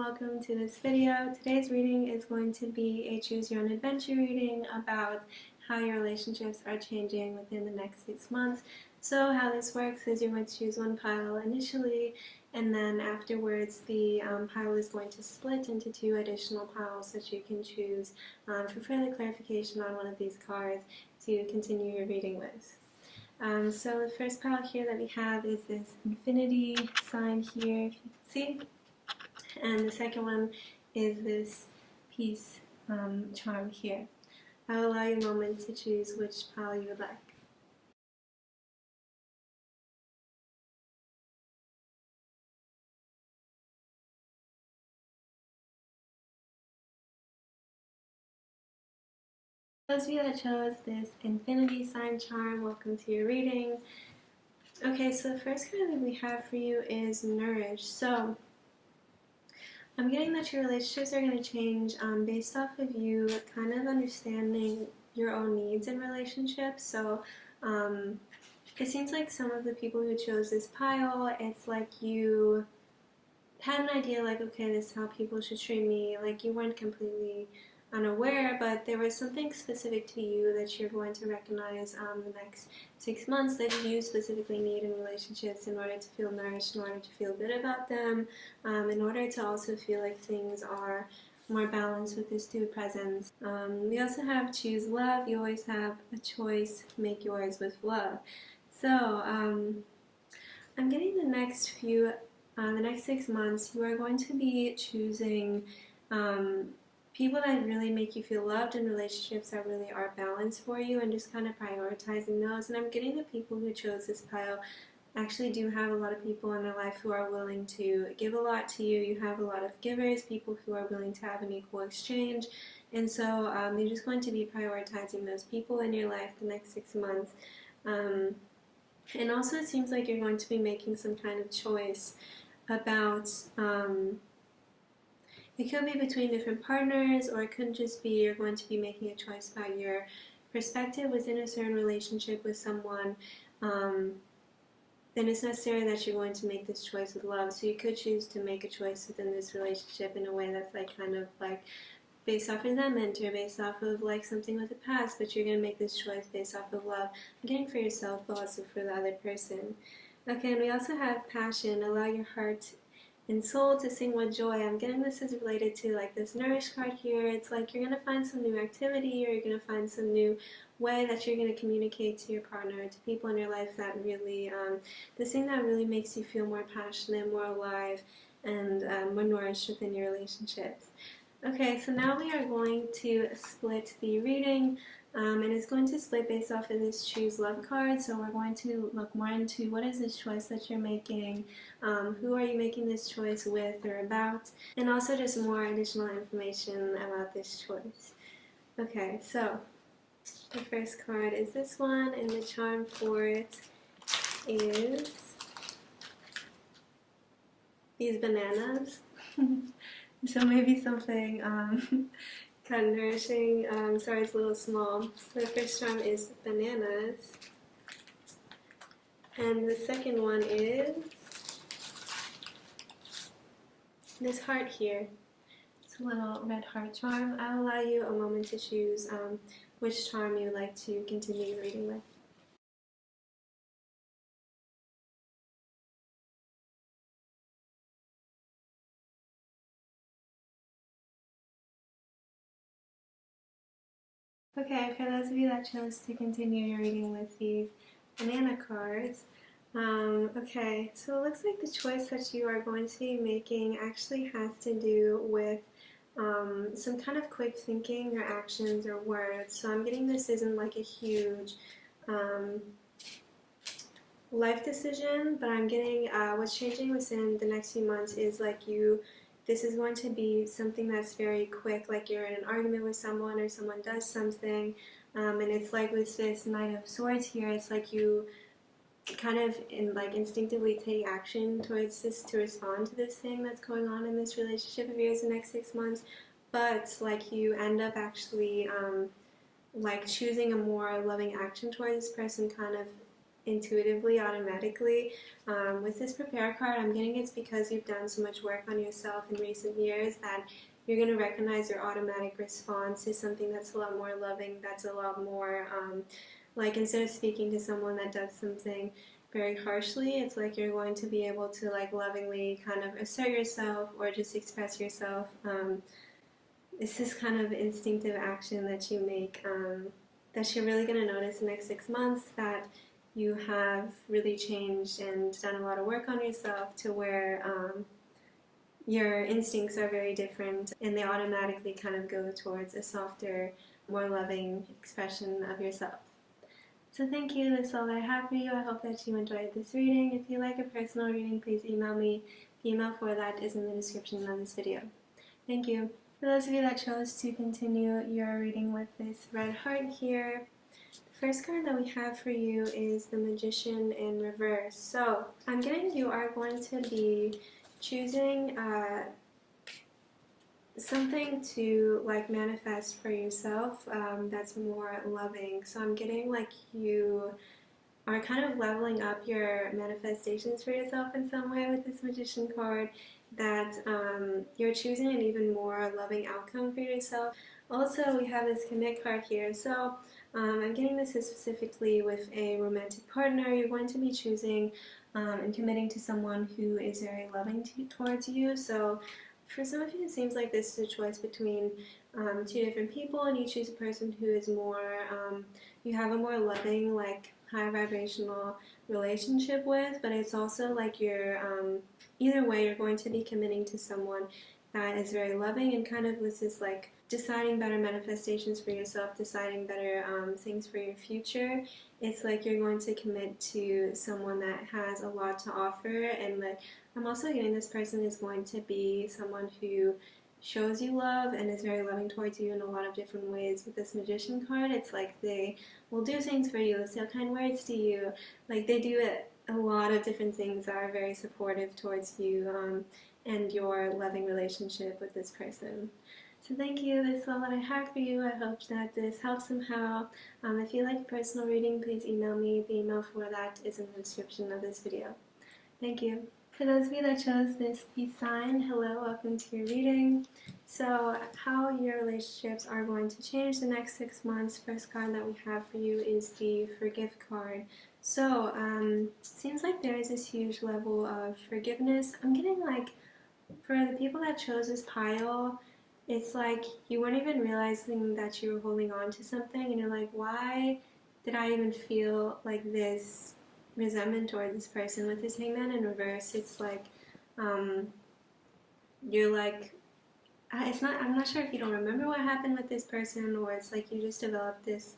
welcome to this video. Today's reading is going to be a choose your own adventure reading about how your relationships are changing within the next 6 months. So how this works is you're going to choose one pile initially, and then afterwards the pile is going to split into 2 additional piles that you can choose for further clarification on one of these cards to continue your reading with. So the first pile here that we have is this infinity sign here, if you can see. And the second one is this peace charm here. I'll allow you a moment to choose which pile you would like. Those of you that chose this infinity sign charm, welcome to your reading. Okay, so the first card that we have for you is Nourish. So I'm getting that your relationships are going to change based off of you kind of understanding your own needs in relationships. So it seems like some of the people who chose this pile, it's like you had an idea like, okay, this is how people should treat me. Like you weren't completely unaware, but there was something specific to you that you're going to recognize the next 6 months that you specifically need in relationships in order to feel nourished, in order to feel good about them, in order to also feel like things are more balanced with this two presence. We also have choose love. You always have a choice, make yours with love. So I'm getting the next 6 months, you are going to be choosing people that really make you feel loved and relationships that really are balanced for you, and just kind of prioritizing those. And I'm getting the people who chose this pile actually do have a lot of people in their life who are willing to give a lot to you. You have a lot of givers, people who are willing to have an equal exchange. And so you're just going to be prioritizing those people in your life the next 6 months. And also it seems like you're going to be making some kind of choice about it could be between different partners, or it could just be you're going to be making a choice about your perspective within a certain relationship with someone. Then it's necessary that you're going to make this choice with love. So you could choose to make a choice within this relationship in a way that's like kind of like based off resentment or based off of like something with the past, but you're going to make this choice based off of love, again for yourself, but also for the other person. Okay, and we also have passion. Allow your heart and soul to sing with joy. I'm getting this is related to like this Nourish card here. It's like you're going to find some new activity, or you're going to find some new way that you're going to communicate to your partner, to people in your life that really, this thing that really makes you feel more passionate, more alive, and more nourished within your relationships. Okay, so now we are going to split the reading, and it's going to split based off of this choose love card. So we're going to look more into what is this choice that you're making, who are you making this choice with or about, and also just more additional information about this choice. Okay, so the first card is this one, and the charm for it is these bananas. So maybe something kind of nourishing. Sorry, it's a little small. The first charm is bananas. And the second one is this heart here. It's a little red heart charm. I'll allow you a moment to choose which charm you would like to continue reading with. Okay, for those of you that chose to continue your reading with these banana cards, okay, so it looks like the choice that you are going to be making actually has to do with some kind of quick thinking or actions or words. So I'm getting this isn't like a huge life decision, but I'm getting what's changing within the next few months is like this is going to be something that's very quick, like you're in an argument with someone or someone does something, and it's like with this Knight of Swords here, it's like you kind of instinctively take action towards this to respond to this thing that's going on in this relationship of yours the next 6 months, but like you end up actually like choosing a more loving action towards this person kind of intuitively, automatically. With this prepare card, I'm getting it's because you've done so much work on yourself in recent years that you're going to recognize your automatic response to something that's a lot more loving, that's a lot more, like instead of speaking to someone that does something very harshly, it's like you're going to be able to like lovingly kind of assert yourself or just express yourself. It's this kind of instinctive action that you make that you're really going to notice in the next 6 months that you have really changed and done a lot of work on yourself to where your instincts are very different and they automatically kind of go towards a softer, more loving expression of yourself. So thank you, that's all that I have for you. I hope that you enjoyed this reading. If you like a personal reading, please email me. The email for that is in the description of this video. Thank you. For those of you that chose to continue your reading with this red heart here, the first card that we have for you is the Magician in reverse. So I'm getting you are going to be choosing something to like manifest for yourself that's more loving. So I'm getting like you are kind of leveling up your manifestations for yourself in some way with this Magician card, that you're choosing an even more loving outcome for yourself. Also, we have this commit card here. So I'm getting this specifically with a romantic partner. You're going to be choosing and committing to someone who is very loving towards you. So for some of you, it seems like this is a choice between two different people, and you choose a person who is more, you have a more loving, like high vibrational relationship with, but it's also like you're, either way, you're going to be committing to someone that is very loving and kind of this is like deciding better manifestations for yourself, deciding better things for your future. It's like you're going to commit to someone that has a lot to offer, and that I'm also getting this person is going to be someone who shows you love and is very loving towards you in a lot of different ways. With this Magician card, it's like they will do things for you, say kind words to you, like they do it. A lot of different things that are very supportive towards you and your loving relationship with this person. So thank you, that's all that I have for you. I hope that this helps somehow. If you like a personal reading, please email me. The email for that is in the description of this video. Thank you. For those of you that chose this peace sign, hello, welcome to your reading. So how your relationships are going to change the next 6 months. First card that we have for you is the Forgive card. So seems like there is this huge level of forgiveness. I'm getting like, for the people that chose this pile, it's like you weren't even realizing that you were holding on to something, and you're like, why did I even feel like this resentment toward this person? With this Hangman in reverse, it's like you're like, it's not, I'm not sure if you don't remember what happened with this person, or it's like you just developed this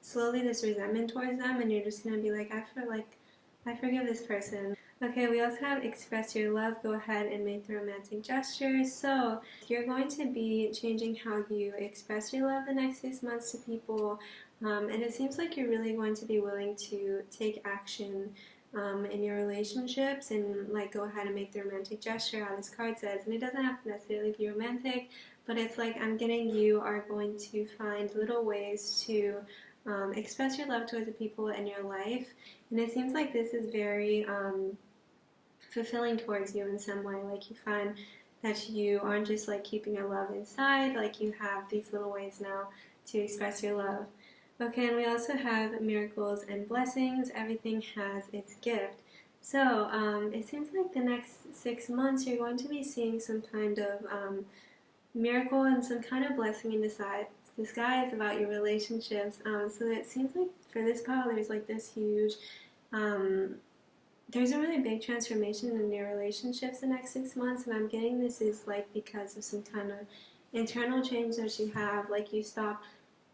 slowly this resentment towards them, and you're just gonna be like, I forgive this person. Okay, we also have express your love. Go ahead and make the romantic gestures. So you're going to be changing how you express your love the next 6 months to people, and it seems like you're really going to be willing to take action in your relationships and like go ahead and make the romantic gesture, how this card says. And it doesn't have to necessarily be romantic, but it's like I'm getting you are going to find little ways to express your love towards the people in your life. And it seems like this is very fulfilling towards you in some way. Like you find that you aren't just like keeping your love inside, like you have these little ways now to express your love. Okay, and we also have miracles and blessings. Everything has its gift. So it seems like the next 6 months you're going to be seeing some kind of miracle and some kind of blessing in disguise about your relationships. So it seems like for this pile there's like this huge, there's a really big transformation in your relationships the next 6 months, and I'm getting this is like because of some kind of internal change that you have. Like you stop,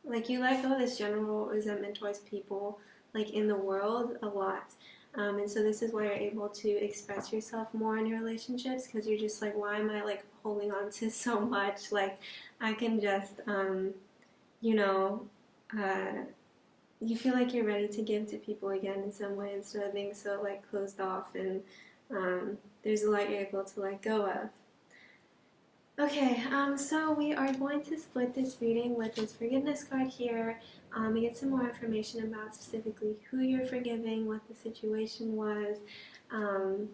like you let go of this general resentment towards people like in the world a lot. And so this is why you're able to express yourself more in your relationships, because you're just like, why am I like holding on to so much? Like I can just, you know, you feel like you're ready to give to people again in some way instead of being so like closed off, and there's a lot you're able to let go of. Okay, so we are going to split this reading with this forgiveness card here. We get some more information about specifically who you're forgiving, what the situation was, um,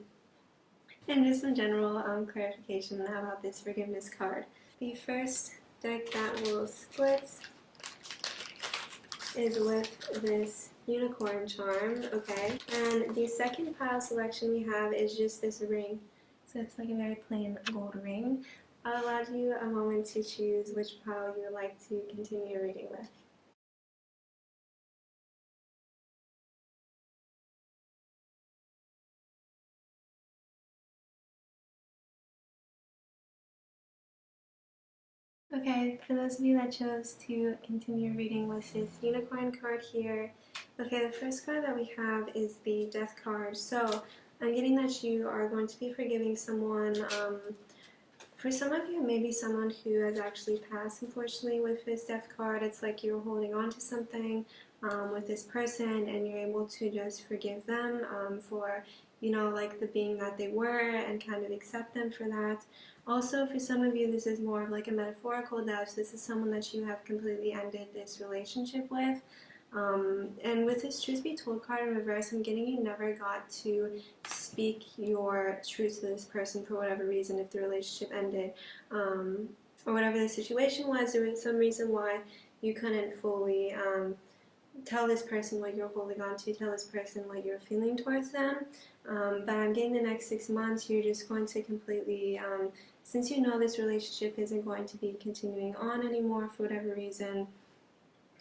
and just some general clarification about this forgiveness card. The first deck that will split is with this unicorn charm, okay? And the second pile selection we have is just this ring. So it's like a very plain gold ring. I'll allow you a moment to choose which pile you would like to continue reading with. Okay, for those of you that chose to continue reading with this unicorn card here, okay, the first card that we have is the death card. So I'm getting that you are going to be forgiving someone. For some of you, maybe someone who has actually passed, unfortunately, with this death card. It's like you're holding on to something with this person and you're able to just forgive them for, like the being that they were and kind of accept them for that. Also, for some of you, this is more of like a metaphorical death. This is someone that you have completely ended this relationship with. And with this truth be told card in reverse, I'm getting you never got to speak your truth to this person for whatever reason, if the relationship ended, or whatever the situation was. There was some reason why you couldn't fully tell this person what you're holding on to, tell this person what you're feeling towards them. But I'm getting the next 6 months, you're just going to completely, since you know this relationship isn't going to be continuing on anymore for whatever reason,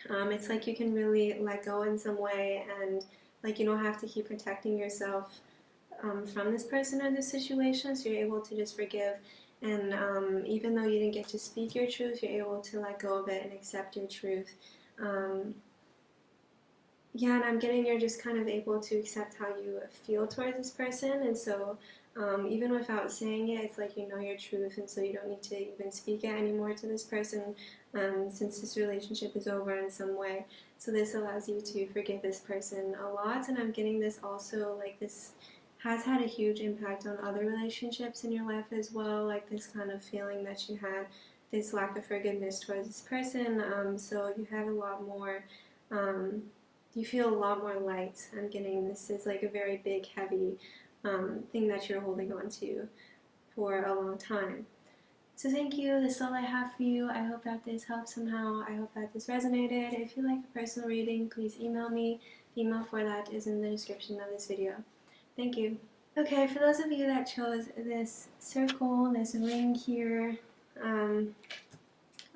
it's like you can really let go in some way, and like you don't have to keep protecting yourself from this person or this situation, so you're able to just forgive. And even though you didn't get to speak your truth, you're able to let go of it and accept your truth. Yeah, and I'm getting you're just kind of able to accept how you feel towards this person, and so even without saying it, it's like you know your truth, and so you don't need to even speak it anymore to this person since this relationship is over in some way. So this allows you to forgive this person a lot, and I'm getting this also, like this has had a huge impact on other relationships in your life as well, like this kind of feeling that you had, this lack of forgiveness towards this person, so you have a lot more you feel a lot more light. I'm getting this is like a very big, heavy thing that you're holding on to for a long time. So thank you. This is all I have for you. I hope that this helped somehow. I hope that this resonated. If you like a personal reading, please email me. The email for that is in the description of this video. Thank you. Okay, for those of you that chose this circle, this ring here,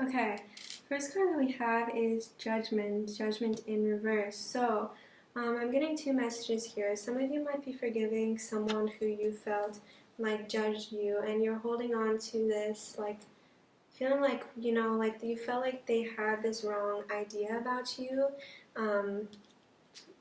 okay, first card that we have is Judgment, Judgment in reverse. So I'm getting two messages here. Some of you might be forgiving someone who you felt like judged you, and you're holding on to this, like feeling like, like you felt like they had this wrong idea about you.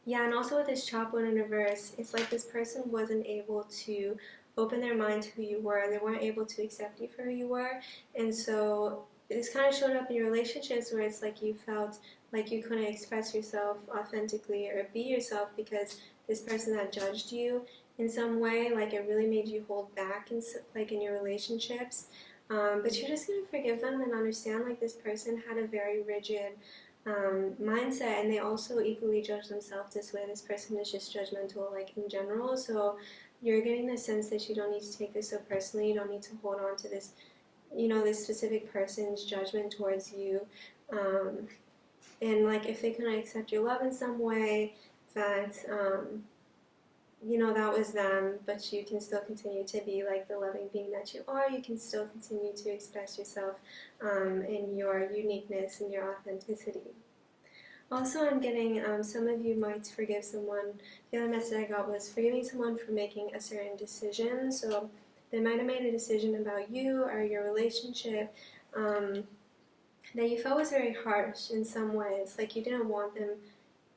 Yeah, and also with this chop one in reverse, it's like this person wasn't able to open their mind to who you were. They weren't able to accept you for who you were. And so this kind of showed up in your relationships where it's like you felt like you couldn't express yourself authentically or be yourself because this person had judged you in some way. Like it really made you hold back in your relationships. But you're just going to forgive them and understand like this person had a very rigid mindset, and they also equally judge themselves this way. This person is just judgmental, like in general. So you're getting the sense that you don't need to take this so personally. You don't need to hold on to this, this specific person's judgment towards you. And like if they couldn't accept your love in some way, that that was them, but you can still continue to be like the loving being that you are. You can still continue to express yourself in your uniqueness and your authenticity. Also, I'm getting some of you might forgive someone. The other message I got was forgiving someone for making a certain decision. So they might have made a decision about you or your relationship that you felt was very harsh in some ways. Like you didn't want them,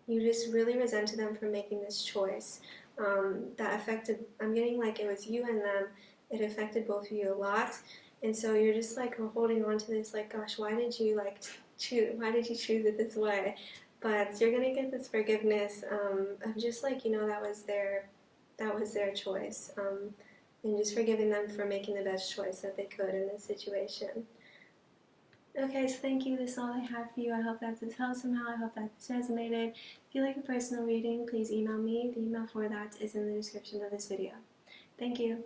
you just really resented them for making this choice. That affected, I'm getting like it was you and them, it affected both of you a lot. And so you're just like holding on to this, like, gosh, why did you choose it this way? But you're gonna get this forgiveness of just like, that was their choice. and just forgiving them for making the best choice that they could in this situation. Okay, so thank you. This is all I have for you. I hope that this helped somehow. I hope that this resonated. If you like a personal reading, please email me. The email for that is in the description of this video. Thank you.